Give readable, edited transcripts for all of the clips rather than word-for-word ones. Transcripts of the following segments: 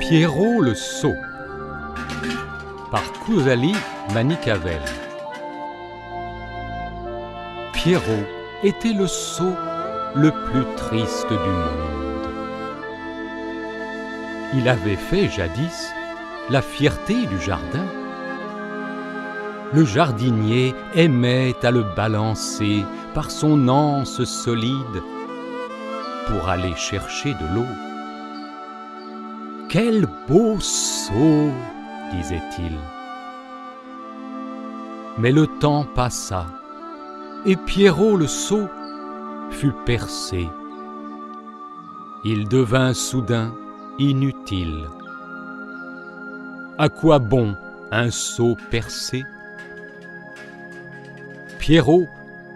Pierrot le sot par Kuzali Manikavel. Pierrot était le sot le plus triste du monde. Il avait fait jadis la fierté du jardin. Le jardinier aimait à le balancer par son anse solide pour aller chercher de l'eau. « Quel beau sot !» disait-il. Mais le temps passa, et Pierrot le sot fut percé. Il devint soudain inutile. À quoi bon un sot percé? Pierrot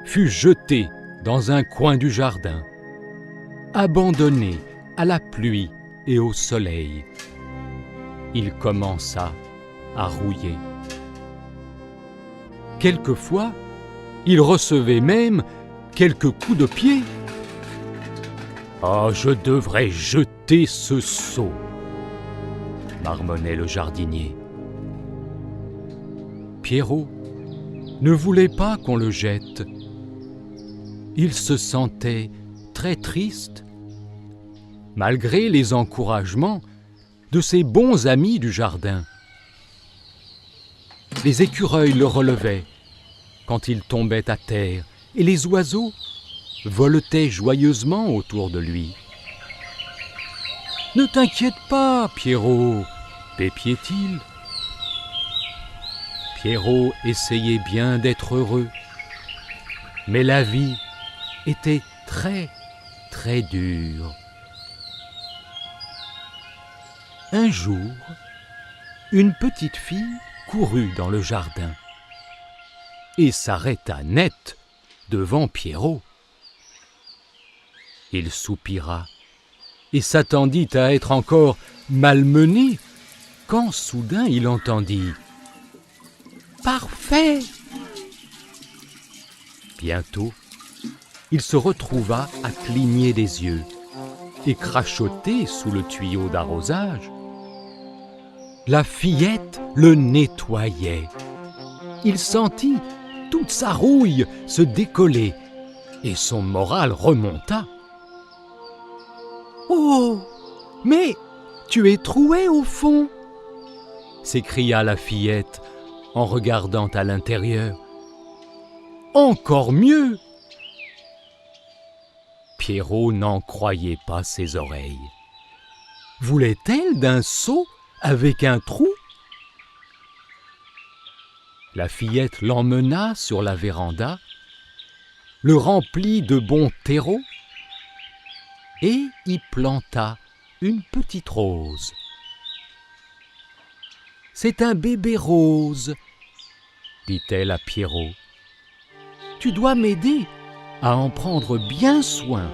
fut jeté dans un coin du jardin, abandonné à la pluie et au soleil. Il commença à rouiller. Quelquefois, il recevait même quelques coups de pied. « Ah, je devrais jeter ce sot !» marmonnait le jardinier. Pierrot ne voulait pas qu'on le jette. Il se sentait très triste, malgré les encouragements de ses bons amis du jardin. Les écureuils le relevaient quand il tombait à terre, et les oiseaux voletaient joyeusement autour de lui. « Ne t'inquiète pas, Pierrot !» pépiait-il. Pierrot essayait bien d'être heureux, mais la vie était très, très dure. Un jour, une petite fille courut dans le jardin et s'arrêta net devant Pierrot. Il soupira et s'attendit à être encore malmené quand soudain il entendit « Parfait !» Bientôt, il se retrouva à cligner des yeux et crachoter sous le tuyau d'arrosage. La fillette le nettoyait. Il sentit toute sa rouille se décoller et son moral remonta. « Oh, mais tu es troué au fond !» s'écria la fillette en regardant à l'intérieur. « Encore mieux !» Pierrot n'en croyait pas ses oreilles. Voulait-elle d'un seau avec un trou? La fillette l'emmena sur la véranda, le remplit de bon terreau et y planta une petite rose. « C'est un bébé rose, » dit-elle à Pierrot. « Tu dois m'aider à en prendre bien soin,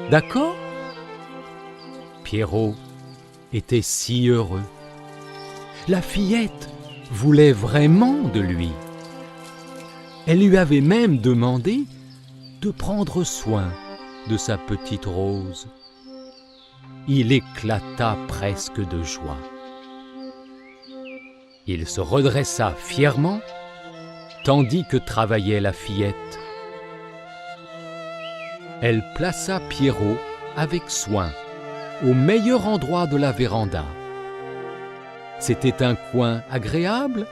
d'accord ?» Pierrot était si heureux. La fillette voulait vraiment de lui. Elle lui avait même demandé de prendre soin de sa petite rose. Il éclata presque de joie. Il se redressa fièrement, tandis que travaillait la fillette. Elle plaça Pierrot avec soin au meilleur endroit de la véranda. C'était un coin agréable,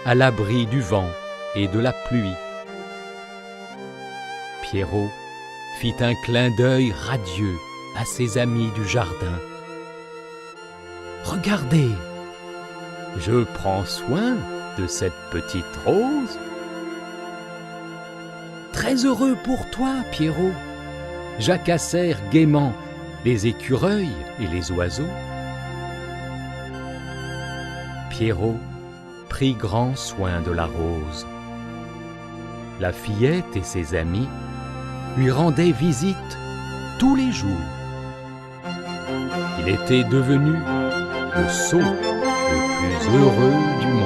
à l'abri du vent et de la pluie. Pierrot fit un clin d'œil radieux à ses amis du jardin. « Regardez, je prends soin de cette petite rose. »« Très heureux pour toi, Pierrot !» jacassèrent gaiement les écureuils et les oiseaux. Pierrot prit grand soin de la rose. La fillette et ses amis lui rendaient visite tous les jours. Il était devenu le sot le plus heureux du monde.